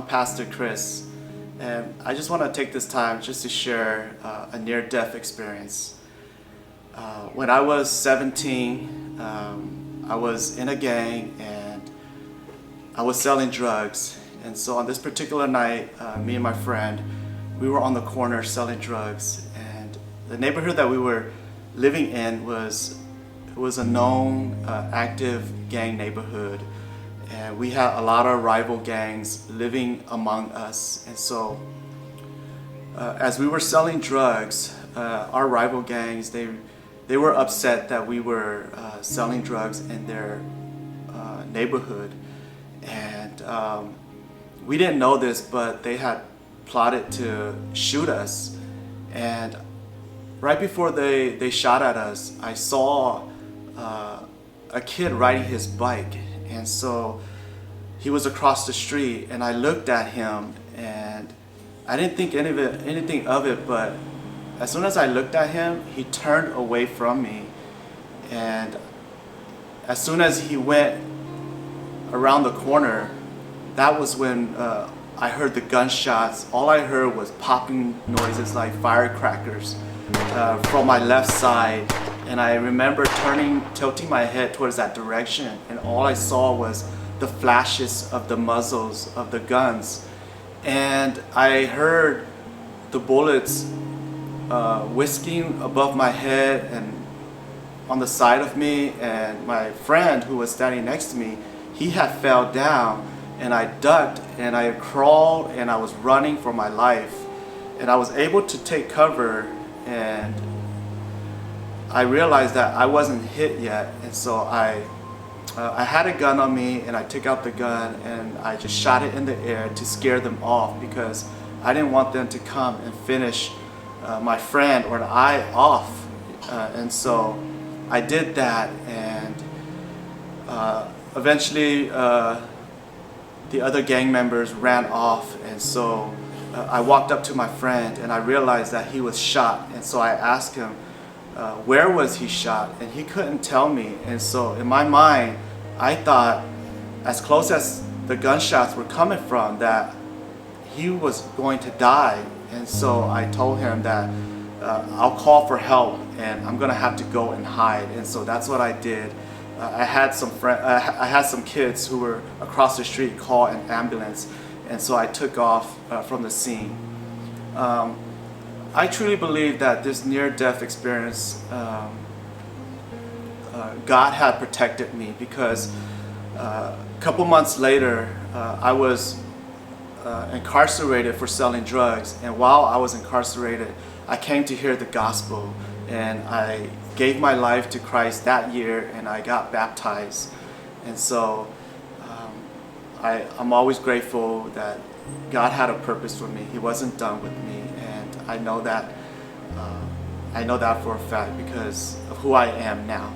I'm Pastor Chris, and I just want to take this time just to share a near-death experience. When I was 17, I was in a gang and I was selling drugs. And so on this particular night, me and my friend, we were on the corner selling drugs. And the neighborhood that we were living in was a known active gang neighborhood. And we had a lot of rival gangs living among us. And so as we were selling drugs, our rival gangs, they were upset that we were selling drugs in their neighborhood. And we didn't know this, but they had plotted to shoot us. And right before they shot at us, I saw a kid riding his bike. And so he was across the street, and I looked at him, and I didn't think anything of it, but as soon as I looked at him, he turned away from me. And as soon as he went around the corner, that was when I heard the gunshots. All I heard was popping noises like firecrackers from my left side. And I remember tilting my head towards that direction, and all I saw was the flashes of the muzzles of the guns. And I heard the bullets whisking above my head and on the side of me, and my friend who was standing next to me, he had fell down, and I ducked and I crawled and I was running for my life, and I was able to take cover, and I realized that I wasn't hit yet. And so I had a gun on me, and I took out the gun and I just shot it in the air to scare them off, because I didn't want them to come and finish my friend or I off. And so I did that, and eventually the other gang members ran off. And so I walked up to my friend and I realized that he was shot. And so I asked him, where was he shot? And he couldn't tell me. And so in my mind, I thought, as close as the gunshots were coming from, that he was going to die. And so I told him that I'll call for help and I'm gonna have to go and hide. And so that's what I did. I had some kids who were across the street call an ambulance, and so I took off from the scene. I truly believe that this near-death experience, God had protected me, because a couple months later, I was incarcerated for selling drugs. And while I was incarcerated, I came to hear the gospel, and I gave my life to Christ that year, and I got baptized. And so I'm always grateful that God had a purpose for me. He wasn't done with me, and I know that for a fact because of who I am now.